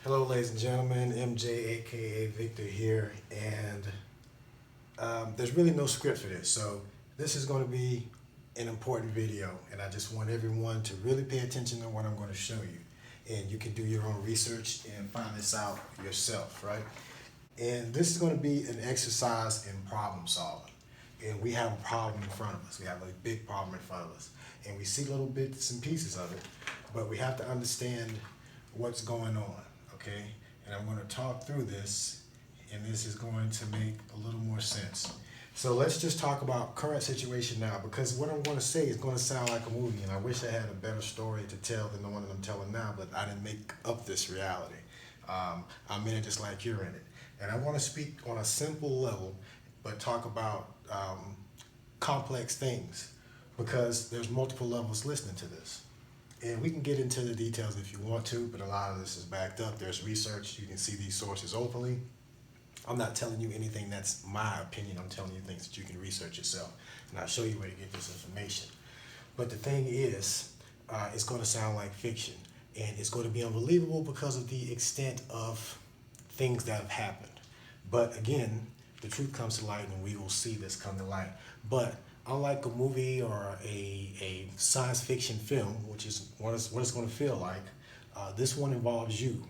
Hello, ladies and gentlemen. MJ, aka Victor here, and there's really no script for this, so this is going to be an important video, and I just want everyone to really pay attention to what I'm going to show you, and you can do your own research and find this out yourself, right? And this is going to be an exercise in problem solving, and we have a problem in front of us. We have a big problem in front of us, and we see little bits and pieces of it, but we have to understand what's going on. Okay, and I'm going to talk through this, and this is going to make a little more sense. So let's just talk about current situation now, because what I'm going to say is going to sound like a movie, and I wish I had a better story to tell than the one that I'm telling now, but I didn't make up this reality. I'm in it just like you're in it. And I want to speak on a simple level, but talk about complex things, because there's multiple levels listening to this. And we can get into the details if you want to, but a lot of this is backed up. There's research. You can see these sources openly. I'm not telling you anything that's my opinion. I'm telling you things that you can research yourself. And I'll show you where to get this information. But the thing is, it's going to sound like fiction. And it's going to be unbelievable because of the extent of things that have happened. But again, the truth comes to light, and we will see this come to light. But unlike a movie or a science fiction film, which is what it's going to feel like, this one involves you.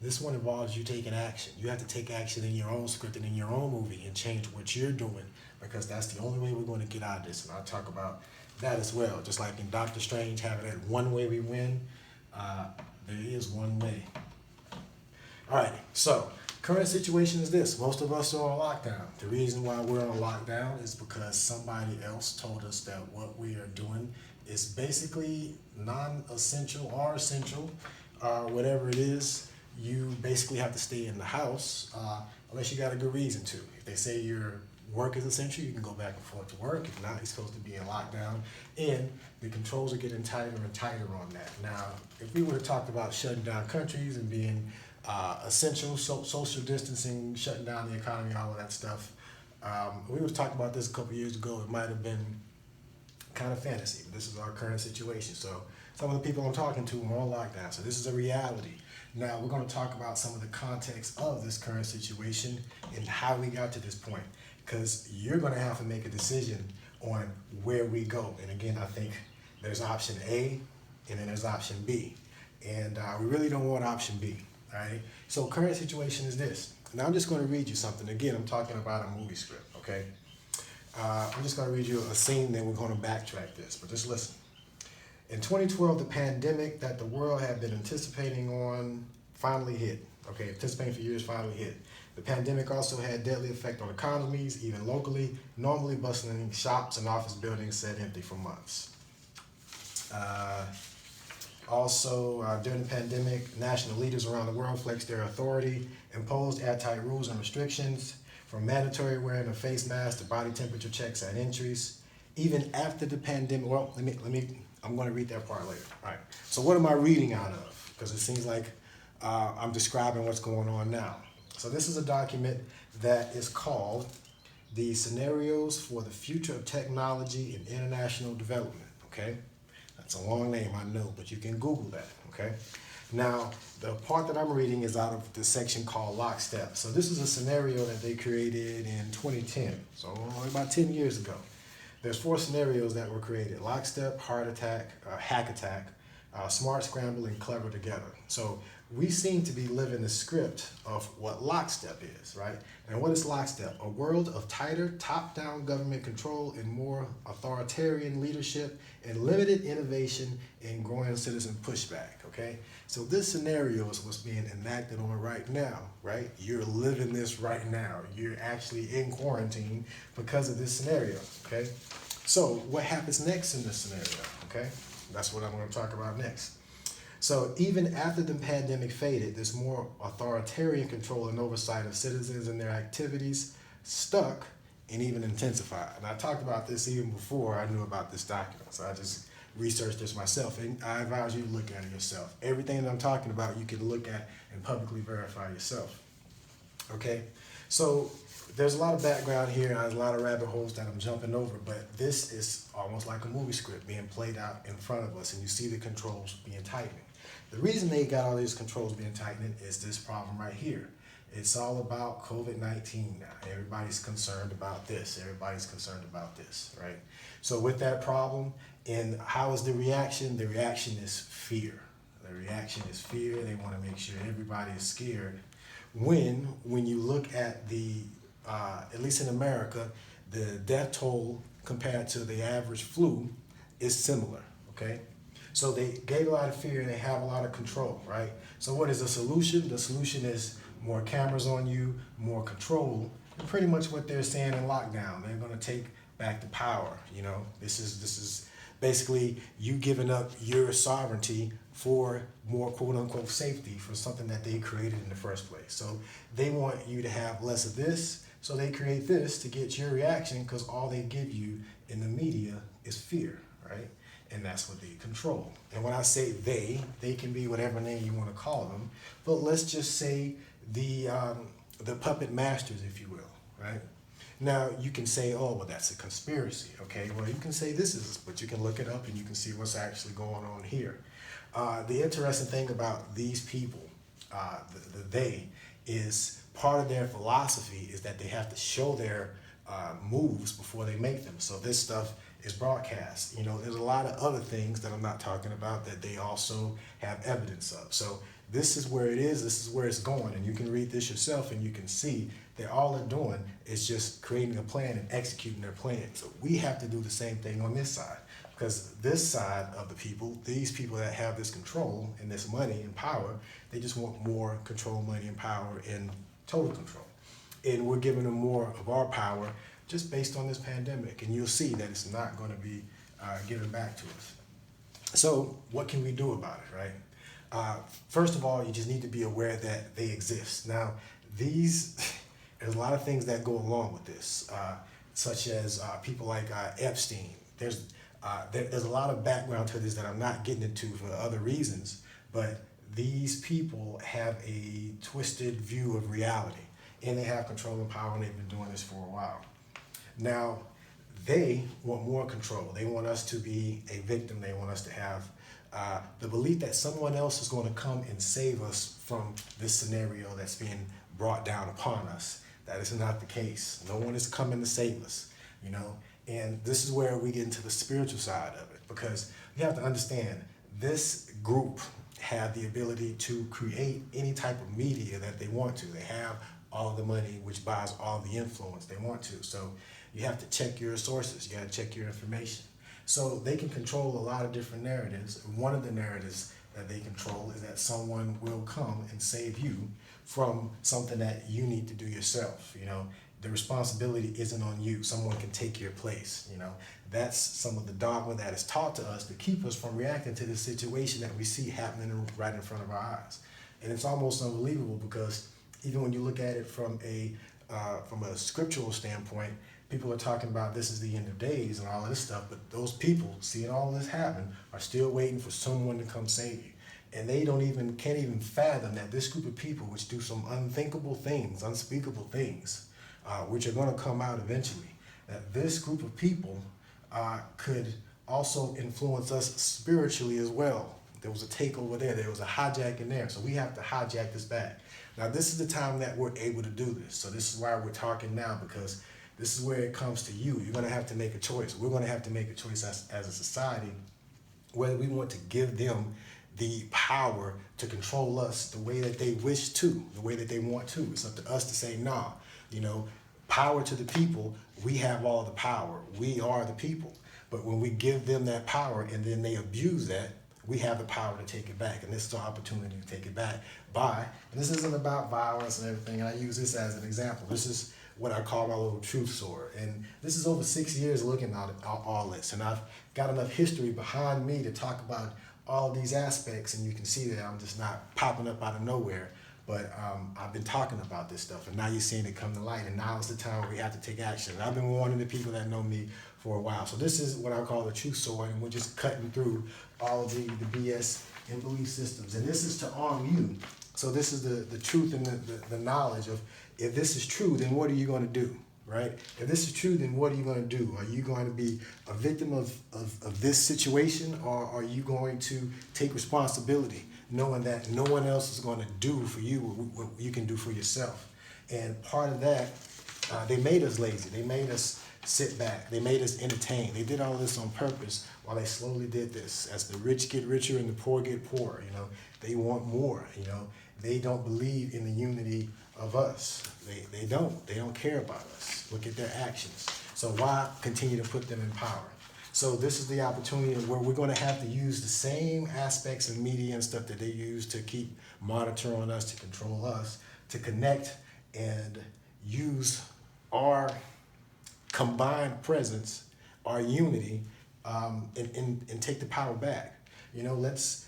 This one involves you taking action. You have to take action in your own script and in your own movie and change what you're doing, because that's the only way we're going to get out of this. And I'll talk about that as well. Just like in Doctor Strange having that one way we win, there is one way. All right, so current situation is this. Most of us are on lockdown. The reason why we're on lockdown is because somebody else told us that what we are doing is basically non-essential or essential, whatever it is. You basically have to stay in the house unless you got a good reason to. If they say your work is essential, you can go back and forth to work. If not, you're supposed to be in lockdown. And the controls are getting tighter and tighter on that. Now, if we would have talked about shutting down countries and being essential, social distancing, shutting down the economy, all of that stuff. We would have talked about this a couple years ago. It might have been kind of fantasy, but this is our current situation. So some of the people I'm talking to are on lockdown. So this is a reality. Now we're going to talk about some of the context of this current situation and how we got to this point, because you're going to have to make a decision on where we go. And again, I think there's option A and then there's option B. And we really don't want option B. All right, so current situation is this. Now I'm just going to read you something. Again, I'm talking about a movie script, okay? I'm just going to read you a scene, then we're going to backtrack this, but just listen. In 2012, the pandemic that the world had been anticipating on finally hit. Okay, anticipating for years finally hit. The pandemic also had deadly effect on economies, even locally. Normally bustling shops and office buildings sat empty for months. Also, during the pandemic, national leaders around the world flexed their authority, imposed airtight rules and restrictions, from mandatory wearing of face masks to body temperature checks at entries. Even after the pandemic, well, I'm going to read that part later. All right. So what am I reading out of? Because it seems like I'm describing what's going on now. So this is a document that is called The Scenarios for the Future of Technology and International Development. Okay. It's a long name, I know, but you can Google that, okay? Now, the part that I'm reading is out of the section called Lockstep. So this is a scenario that they created in 2010, so about 10 years ago. There's 4 scenarios that were created: Lockstep, Heart Attack, Hack Attack, Smart Scramble, and Clever Together. So we seem to be living the script of what Lockstep is, right? And what is Lockstep? A world of tighter, top-down government control and more authoritarian leadership and limited innovation and growing citizen pushback, okay? So this scenario is what's being enacted on right now, right? You're living this right now. You're actually in quarantine because of this scenario, okay? So what happens next in this scenario, okay? That's what I'm going to talk about next. So even after the pandemic faded, this more authoritarian control and oversight of citizens and their activities stuck and even intensified. And I talked about this even before I knew about this document. So I just researched this myself, and I advise you to look at it yourself. Everything that I'm talking about, you can look at and publicly verify yourself. Okay? So there's a lot of background here, and there's a lot of rabbit holes that I'm jumping over, but this is almost like a movie script being played out in front of us, and you see the controls being tightened. The reason they got all these controls being tightened is this problem right here. It's all about COVID-19 now. Everybody's concerned about this. Everybody's concerned about this, right? So with that problem, and how is the reaction? The reaction is fear. The reaction is fear. They want to make sure everybody is scared. When you look at the, at least in America, the death toll compared to the average flu is similar, okay? So they gave a lot of fear and they have a lot of control, right? So what is the solution? The solution is more cameras on you, more control, and pretty much what they're saying in lockdown. They're going to take back the power. You know, this is basically you giving up your sovereignty for more quote unquote safety for something that they created in the first place. So they want you to have less of this, so they create this to get your reaction, because all they give you in the media is fear, right? And that's what they control. And when I say they can be whatever name you want to call them, but let's just say the puppet masters, if you will, right? Now you can say, oh, well, that's a conspiracy, okay? Well, you can say this is, but you can look it up and you can see what's actually going on here. The interesting thing about these people, the they, is part of their philosophy is that they have to show their moves before they make them. So this stuff is broadcast. You know, there's a lot of other things that I'm not talking about that they also have evidence of. So this is where it is, this is where it's going, and you can read this yourself and you can see that all they're doing is just creating a plan and executing their plan. So we have to do the same thing on this side, because this side of the people, these people that have this control and this money and power, they just want more control, money, and power, and total control. And we're giving them more of our power just based on this pandemic, and you'll see that it's not going to be given back to us. So what can we do about it, right? First of all, you just need to be aware that they exist. Now, there's a lot of things that go along with this, such as people like Epstein. There's a lot of background to this that I'm not getting into for other reasons, but these people have a twisted view of reality, and they have control and power, and they've been doing this for a while. Now, they want more control. They want us to be a victim. They want us to have the belief that someone else is going to come and save us from this scenario that's being brought down upon us. That is not the case. No one is coming to save us, you know. And this is where we get into the spiritual side of it, because you have to understand this group have the ability to create any type of media that they want to. They have all the money, which buys all the influence they want to. So you have to check your sources. You got to check your information. So they can control a lot of different narratives. One of the narratives that they control is that someone will come and save you from something that you need to do yourself. You know, the responsibility isn't on you. Someone can take your place. You know, that's some of the dogma that is taught to us to keep us from reacting to the situation that we see happening right in front of our eyes. And it's almost unbelievable, because even when you look at it from a scriptural standpoint, people are talking about this is the end of days and all of this stuff, but those people seeing all this happen are still waiting for someone to come save you. And they can't even fathom that this group of people, which do some unthinkable things, unspeakable things, which are going to come out eventually, that this group of people could also influence us spiritually as well. There was a takeover there. There was a hijacking there. So we have to hijack this back. Now, this is the time that we're able to do this. So this is why we're talking now, because this is where it comes to you. You're going to have to make a choice. We're going to have to make a choice as a society, whether we want to give them the power to control us the way that they wish to, the way that they want to. It's up to us to say, nah, you know, power to the people. We have all the power. We are the people. But when we give them that power and then they abuse that, we have the power to take it back. And this is our opportunity to take it back and this isn't about violence and everything. And I use this as an example. This is what I call my little truth sword. And this is over 6 years looking at all this. And I've got enough history behind me to talk about all these aspects. And you can see that I'm just not popping up out of nowhere. But I've been talking about this stuff, and now you're seeing it come to light, and now is the time where we have to take action. And I've been warning the people that know me for a while. So this is what I call the truth sword, and we're just cutting through all of the BS and belief systems. And this is to arm you. So this is the truth and the knowledge of, if this is true, then what are you going to do, right? If this is true, then what are you going to do? Are you going to be a victim of this situation, or are you going to take responsibility? knowing that no one else is going to do for you what you can do for yourself. And part of that, they made us lazy. They made us sit back. They made us entertain. They did all this on purpose while they slowly did this. As the rich get richer and the poor get poorer, they want more, They don't believe in the unity of us. They don't. They don't care about us. Look at their actions. So why continue to put them in power? So this is the opportunity where we're going to have to use the same aspects of media and stuff that they use to keep monitoring us, to control us, to connect and use our combined presence, our unity, and take the power back. There's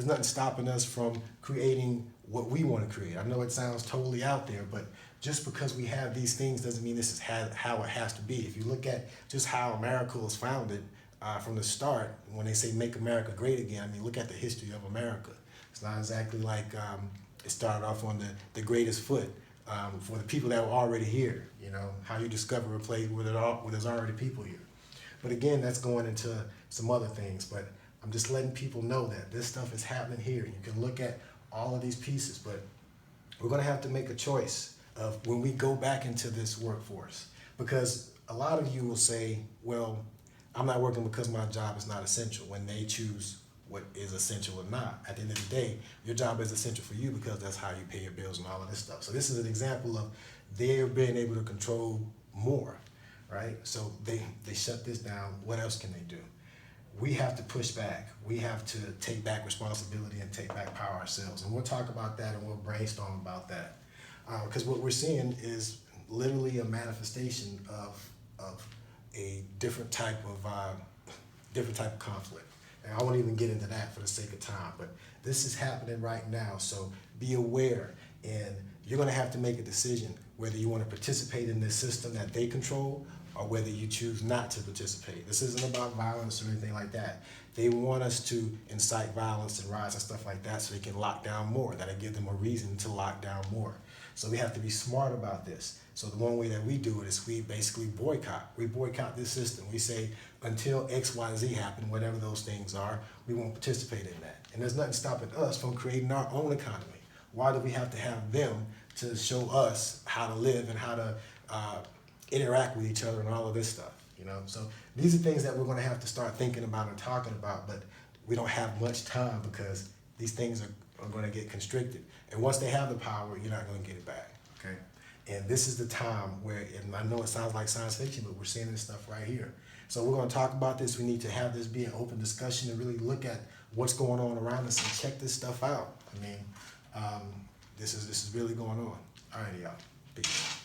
nothing stopping us from creating what we want to create. I know it sounds totally out there, but just because we have these things doesn't mean this is how it has to be. If you look at just how America was founded from the start, when they say make America great again, look at the history of America. It's not exactly like it started off on the greatest foot for the people that were already here. How you discover a place where there's already people here. But again, that's going into some other things. But I'm just letting people know that this stuff is happening here. You can look at all of these pieces, but we're going to have to make a choice of when we go back into this workforce. Because a lot of you will say, well, I'm not working because my job is not essential, when they choose what is essential or not. At the end of the day, your job is essential for you because that's how you pay your bills and all of this stuff. So this is an example of they're being able to control more, right? So they shut this down. What else can they do? We have to push back. We have to take back responsibility and take back power ourselves. And we'll talk about that and we'll brainstorm about that. Because what we're seeing is literally a manifestation of a different type of conflict. And I won't even get into that for the sake of time, but this is happening right now. So be aware, and you're going to have to make a decision whether you want to participate in this system that they control or whether you choose not to participate. This isn't about violence or anything like that. They want us to incite violence and riots and stuff like that so they can lock down more. That'll give them a reason to lock down more. So we have to be smart about this. So the one way that we do it is we basically boycott. We boycott this system. We say until X, Y, Z happen, whatever those things are, we won't participate in that. And there's nothing stopping us from creating our own economy. Why do we have to have them to show us how to live and how to interact with each other and all of this stuff? So these are things that we're going to have to start thinking about and talking about, but we don't have much time because these things are going to get constricted. And once they have the power, you're not going to get it back, okay? And this is the time where, and I know it sounds like science fiction, but we're seeing this stuff right here. So we're going to talk about this. We need to have this be an open discussion and really look at what's going on around us and check this stuff out. This is really going on. All right, y'all. Peace.